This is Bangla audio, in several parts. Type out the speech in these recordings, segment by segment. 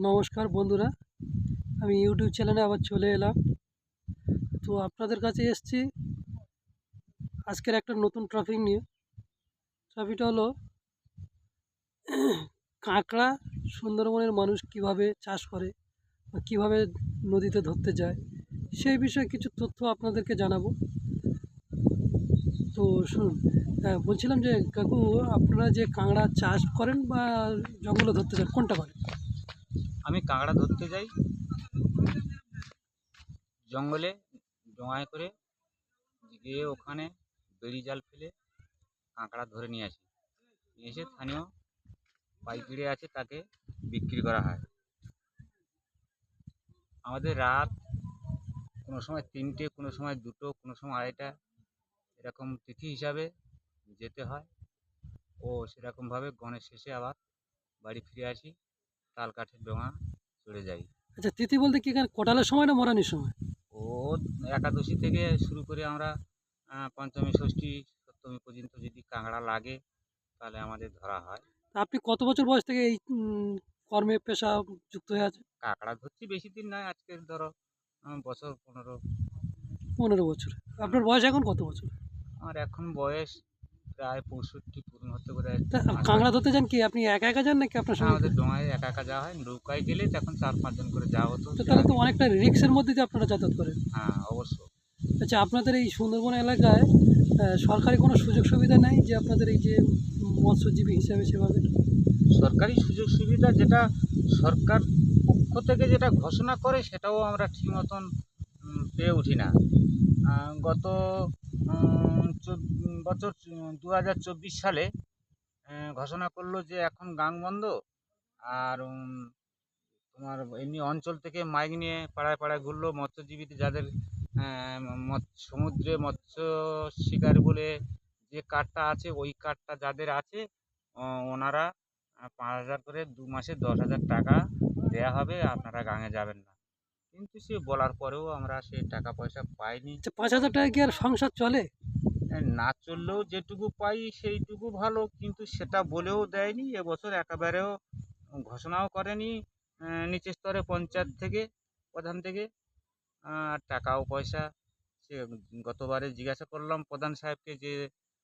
নমস্কার বন্ধুরা, আমি ইউটিউব চ্যানেলে আবার চলে এলাম। তো আপনাদের কাছে এসেছি আজকের একটা নতুন টপিক নিয়ে। টপিকটা হলো কাঁকড়া সুন্দরবনের মানুষ কিভাবে চাষ করে বা কীভাবে নদীতে ধরতে যায়, সেই বিষয়ে কিছু তথ্য আপনাদেরকে জানাবো। তো শুনুন, বলছিলাম যে কাকু, আপনারা যে কাঁকড়া চাষ করেন বা জঙ্গলে ধরতে যান, কোনটা করেন? আমি কাঁকড়া ধরতে যাই জঙ্গলে, ডোঙায় করে গিয়ে ওখানে বেড়ি জাল ফেলে কাঁকড়া ধরে নিয়ে আসি। নিয়ে এসে স্থানীয় পাইকারি আছে তাকে বিক্রি করা হয়। আমাদের রাত কোনো সময় 3টে, কোনো সময় 2টো, কোনো সময় 2:30, এরকম তিথি হিসাবে যেতে হয়। ও সেরকমভাবে গণের শেষে আবার বাড়ি ফিরে আসি, তাল কাঠের ডোঙা চড়ে যাই। আচ্ছা, তিথি বলতে কি এখানে কোটালের সময় না মরানির সময়? ও একাদশী থেকে শুরু করে আমরা পঞ্চমী, ষষ্ঠী, সপ্তমী পর্যন্ত যদি কাঁকড়া লাগে তাহলে আমাদের ধরা হয়। তা আপনি কত বছর বয়স থেকে এই কর্মে পেশা যুক্ত হয়ে আছেন? কাঁকড়া ধরছি বেশি দিন নয়, আজকে ধরো বছর 15। 15 বছর। হুম, আপনার বয়স এখন কত বছর? আমার এখন বয়স প্রায় 65 পূর্ণ হতে করে তা মাস কাঁকড়া হয়নি। ধরতে যান কি আপনি একা একা যান নাকি আপনার না, সঙ্গে আমাদের কেউ? ডোঙায় একা একা যাওয়া হয়, নৌকায় গেলে তখন 4-5 জন করে যাওয়া হতো তো সে তাহলে তো আগে। অনেকটা রিস্কের মধ্যে দিয়ে আপনারা যাতায়াত করেন। হ্যাঁ, অবশ্য। আচ্ছা, আপনাদের এই সুন্দরবন এলাকায় সরকারি কোনো সুযোগ সুবিধা নেই যে আপনাদের এই যে মৎস্যজীবী হিসাবে সেভাবে? সরকারি সুযোগ সুবিধা যেটা সরকার পক্ষ থেকে যেটা ঘোষণা করে সেটাও আমরা ঠিক মতন পেয়ে উঠি না। গত বছর 2024 সালে ঘোষণা করলো যে এখন গাং বন্ধ। আর তোমার এমনি অঞ্চল থেকে মাইক নিয়ে পাড়ায় পাড়ায় ঘুরলো মৎস্যজীবীদের, যাদের সমুদ্রে মৎস্য শিকার বলে যে কার্ডটা আছে, ওই কার্ডটা যাদের আছে ওনারা 5,000 করে 2 মাসে 10,000 টাকা দেয়া হবে, আপনারা গাঙে যাবেন না। কিন্তু সে বলার পরেও আমরা সে টাকা পয়সা পাইনি। আচ্ছা, 5,000 টাকা কি আর সংসার চলে? না চললেও যেটুকু পাই সেইটুকু ভালো, কিন্তু সেটা বলেও দেয়নি এবছর, একেবারেও ঘোষণাও করেনি নিচের স্তরে পঞ্চায়েত থেকে, প্রধান থেকে। টাকাও পয়সা সে গতবারে জিজ্ঞাসা করলাম প্রধান সাহেবকে যে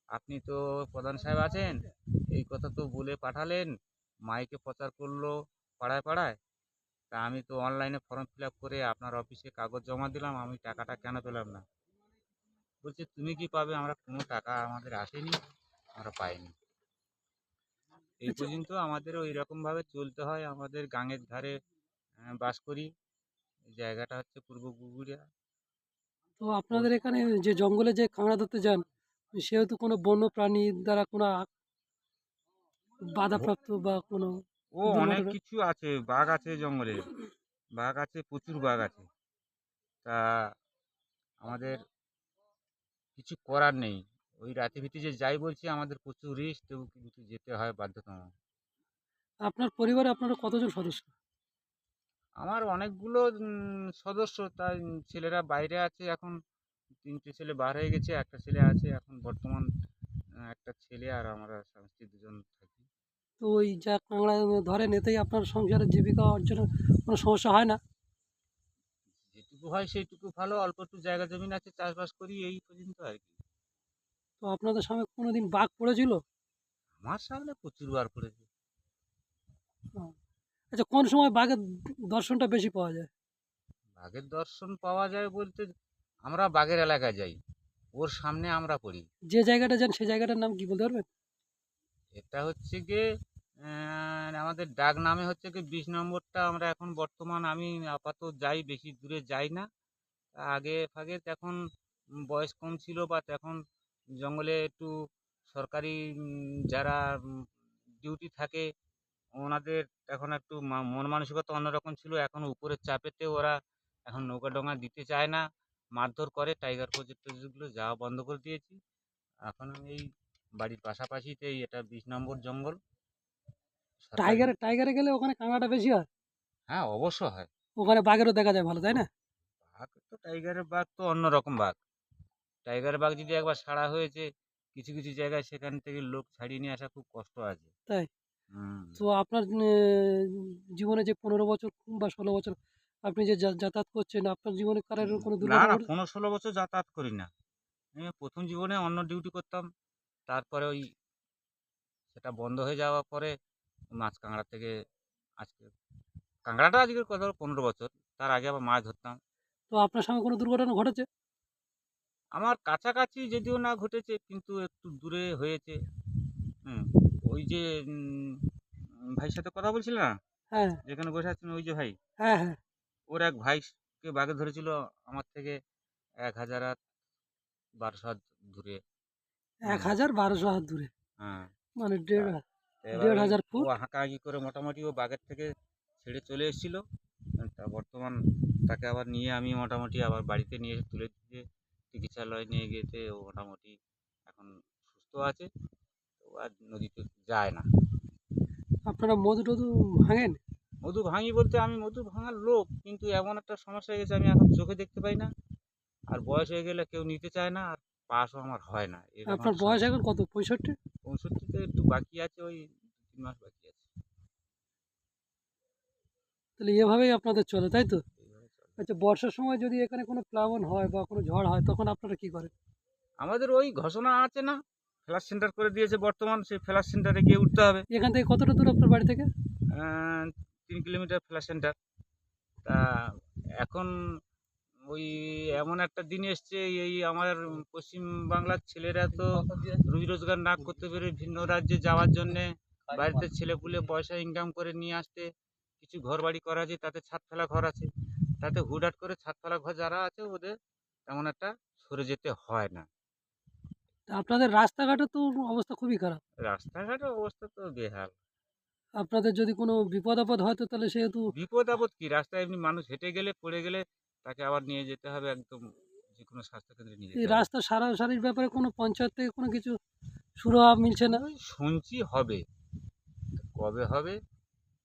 আপনি তো প্রধান সাহেব আছেন, এই কথা তো বলে পাঠালেন, মাইকে প্রচার করলো পাড়ায় পাড়ায়, তা আমি তো অনলাইনে ফর্ম ফিল আপ করে আপনার অফিসে কাগজ জমা দিলাম, আমি টাকাটা কেন পেলাম না? বলছে তুমি কি পাবে, আমরা কোনো টাকা আমাদের আসেনি, আমরা পাইনি। এই আচ্ছা, পর্যন্ত আমাদের ওই রকমভাবে চলতে হয়। আমাদের গাঙের ধারে বাস করি। এই জায়গাটা হচ্ছে পূর্ব পুকুরিয়া। তো আপনাদের এখানে যে জঙ্গলে যে কাঁকড়া ধরতে যান, সেহেতু কোনো বন্য প্রাণীর দ্বারা কোনো ও বাধাপ্রাপ্ত বা কোনো ও অনেক দুর্ঘটনা? কিছু আছে, বাঘ আছে জঙ্গলে, বাঘ আছে, প্রচুর বাঘ আছে। তা আমাদের কিছু করার নেই। ওই রাতে ভিতে যে যাই বলছি, আমাদের প্রচুর রিস্ক, তবু কিন্তু যেতে হয় বাধ্যতামূলক। আপনার পরিবারে আপনারা কতজন সদস্য? আমার অনেকগুলো সদস্য, তাই ছেলেরা বাইরে আছে এখন। 3টে ছেলে বার হয়ে গেছে, একটা ছেলে আছে এখন বর্তমান। একটা ছেলে আর আমরা স্বামী স্ত্রী দুজন থাকি। তো ওই যা কাঁকড়া ধরেন এতেই আপনার সংসারের জীবিকা অর্জনের কোনো সমস্যা হয় না? যেটুকু হয় সেইটুকু ভালো, অল্প একটু জায়গা জমিন আছে, চাষবাস করি এই পর্যন্ত আর কি। তো আপনাদের সামনে কোনোদিন বাঘ পড়েছিল? আমার সামনে প্রচুর বার পড়েছে। ও, আচ্ছা, কোন সময় বাঘের দর্শনটা বেশি পাওয়া যায়? বাঘের দর্শন পাওয়া যায় বলতে আমরা বাঘের এলাকায় যাই, ওর সামনে আমরা পড়ি। যে জায়গাটা যান সেই জায়গাটার নাম কি বলতে পারবেন? এটা হচ্ছে গিয়ে আমাদের ডাক নামে হচ্ছে কি 20 নম্বরটা, আমরা এখন বর্তমান আমি আপাতত যাই, বেশি দূরে যাই না। আগে ফাগে তখন বয়স কম ছিল, বা তখন জঙ্গলে একটু সরকারি যারা ডিউটি থাকে ওনাদের এখন একটু মন মানসিকতা অন্যরকম ছিল। এখন উপরের চাপেতে ওরা এখন নৌকা ডোঙা দিতে চায় না, মারধর করে। টাইগার প্রজেক্ট টজেক্টগুলো যাওয়া বন্ধ করে দিয়েছি। এখন আমি এই বাড়ির পাশাপাশিতেই, এটা 20 নম্বর জঙ্গল সরকারি। টাইগারে গেলে ওখানে কাঁকড়াটা বেশি হয়? হ্যাঁ, অবশ্য হয়। ওখানে বাঘেরও দেখা যায় ভালো, তাই না? বাঘ তো, টাইগারের বাঘ তো অন্যরকম বাঘ। টাইগার বাঘ যদি একবার ছাড়া হয়েছে, কিছু কিছু জায়গায় সেখান থেকে লোক ছাড়িয়ে নিয়ে আসা খুব কষ্ট আছে। তাই? হুম। তো আপনার জীবনে যে 15 বছর বা 16 বছর আপনি যে যাতায়াত করছেন, আপনার জীবনে কারোর কোনো না, দুর্ঘটনা না, ঘটেছে? 15-16 বছর যাতায়াত করি না। আমি প্রথম জীবনে অন্য ডিউটি করতাম। তারপরে ওই সেটা বন্ধ হয়ে যাওয়ার পরে মাছকাঁংড়া থেকে আজকে কাঁংড়াটা আজকের কথা হলো 15 বছর। তার আগে আবার মাছ ধরতাম। তো আপনার সঙ্গে কোনো দুর্ঘটনা ঘটেছে? আমার কাছাকাছি যদিও না ঘটেছে কিন্তু একটু দূরে হয়েছে। হুম। ওই যে ভাইয়ের সাথে কথা বলছিলে না? হ্যাঁ, যেখানে বসে আছেন ওই যে ভাই, হ্যাঁ, হ্যাঁ। ওর এক ভাইকে বাঘে ধরেছিল আমার থেকে ১,০০০ আর ১,২০০ হাত দূরে। হুম, ১,০০০-১,২০০ হাত দূরে। হ্যাঁ। মানে তা এবার দেড় ওই হাজার ও ফুট। হাঁকাহাঁকি করে মোটামুটি ও বাগের থেকে ছেড়ে চলে এসেছিল। তা বর্তমান তাকে আবার নিয়ে আমি মোটামুটি আবার বাড়িতে নিয়ে এসে তুলে দিয়ে চিকিৎসালয়ে নিয়ে গিয়েছে। ও মোটামুটি এখন সুস্থ আছে। ও আর নদীতে যায় না। আপনারা মধু-টধু ভাঙেন? মধু ভাঙি বলতে আমি মধু ভাঙার লোক, কিন্তু এমন একটা সমস্যা হয়ে গেছে আমি এখন চোখে দেখতে পাই না। আর বয়স হয়ে গেলে কেউ নিতে চায় না। আর পাসও আমার হয় না। এরকম আপনার একটা বয়স সমস্যা। এখন কত? 65? ৬৫ তে একটু বাকি আছে, ওই ২-৩ মাস বাকি আছে। তাহলে এভাবেই আপনাদের চলে, তাই তো? এইভাবে চলে। আচ্ছা, বর্ষার সময় যদি এখানে কোনো প্লাবন হয় বা কোনো ঝড় হয়, তখন আপনারা কি করেন? আমাদের ওই ঘোষণা আছে না? ফ্লাশ সেন্টার করে দিয়েছে বর্তমান, সেই ফ্লাশ সেন্টারে গিয়ে উঠতে হবে। এখান থেকে কতটা দূর আপনার বাড়ি থেকে? আ ৩ কিলোমিটার ফ্লাশ সেন্টার। তা এখন ওই এমন একটা দিন এসছে, এই আমার পশ্চিম বাংলার ছেলেরা তো রুজি রোজগার না করতে পেরে ভিন্ন রাজ্যে যাওয়ার জন্যে বাড়িতে ছেলেপুলে পয়সা ইনকাম করে নিয়ে আসতে কিছু ঘরবাড়ি করা আছে, তাতে ছাদ ফেলা ঘর আছে। তাতে হুটহাট করে ছাদ ফেলা ঘর যারা আছে ওদের তেমন একটা সরে যেতে হয় না। তা আপনাদের রাস্তাঘাটের তো অবস্থা খুবই খারাপ। রাস্তাঘাটের অবস্থা তো বেহাল। আপনাদের যদি কোনো বিপদ-আপদ হয় তো তাহলে সেহেতু বিপদ আপদ কি, রাস্তায় এমনি মানুষ হেঁটে গেলে পড়ে গেলে তাকে আবার নিয়ে যেতে হবে একদম যেকোনো স্বাস্থ্যকেন্দ্রে নিয়ে এই যেতে হবে। রাস্তা সারাসারির ব্যাপারে কোনো পঞ্চায়েত থেকে কোনো কিছু সুরাহা মিলছে না? ওই শুনছি হবে, কবে হবে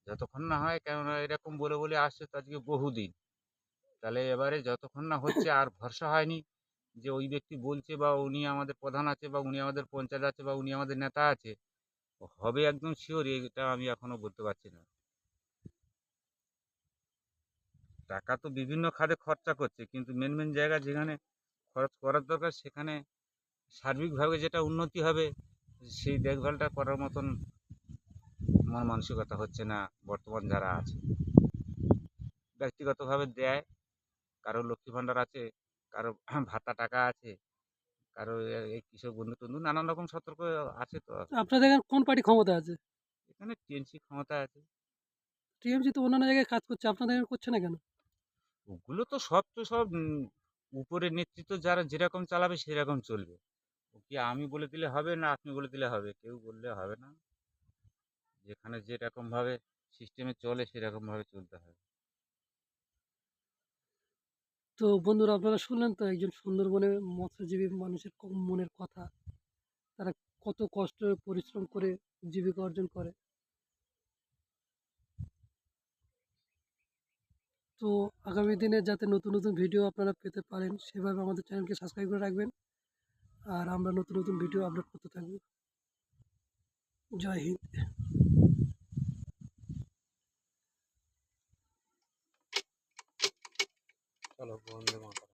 যতক্ষণ না হয়, কেননা এরকম বলে বলে আসছে তো আজকে বহুদিন। তাহলে এবারে যতক্ষণ না হচ্ছে আর ভরসা হয়নি যে ওই ব্যক্তি বলছে বা উনি আমাদের প্রধান আছে বা উনি আমাদের পঞ্চায়েত আছে বা উনি আমাদের নেতা আছে, হবে একদম শিওর এটা আমি এখনো বলতে পারছি না। টাকা তো বিভিন্ন খাতে খরচা করছে কিন্তু মেন মেন জায়গা যেখানে খরচ করার দরকার সেখানে সার্বিকভাবে যেটা উন্নতি হবে সেই দেখভালটা করার মতন মন মানসিকতা হচ্ছে না বর্তমান যারা আছে। ব্যক্তিগতভাবে দেয়, কারো লক্ষ্মী ভাণ্ডার আছে, কারো ভাতা টাকা আছে, কারো এই কৃষক বন্ধু টন্ধু নানান রকম সতর্ক আছে তো। আপনাদের এখানে কোন পার্টি ক্ষমতায় আছে? এখানে টিএমসি ক্ষমতা আছে। টিএমসি তো অন্যান্য জায়গায় কাজ করছে, আপনাদের এখানে করছে না কেন? ওগুলো তো সব উপরের নেতৃত্ব যারা যেরকম চালাবে সেরকম চলবে। ও কি আমি বলে দিলে হবে না আপনি বলে দিলে হবে, কেউ বললে হবে না। যেখানে যেরকম ভাবে সিস্টেমে চলে সেরকম ভাবে চলতে হবে। তো বন্ধুরা, আপনারা শুনলেন তো একজন সুন্দরবনে মৎস্যজীবী মানুষের মনের কথা। তারা কত কষ্ট পরিশ্রম করে জীবিকা অর্জন করে। তো আগামী দিনে যাতে নতুন নতুন ভিডিও আপনারা পেতে পারেন সেভাবে আমাদের চ্যানেলকে সাবস্ক্রাইব করে রাখবেন। আর আমরা নতুন নতুন ভিডিও আপলোড করতে থাকবো। জয় হিন্দ। চলো বন্ধু।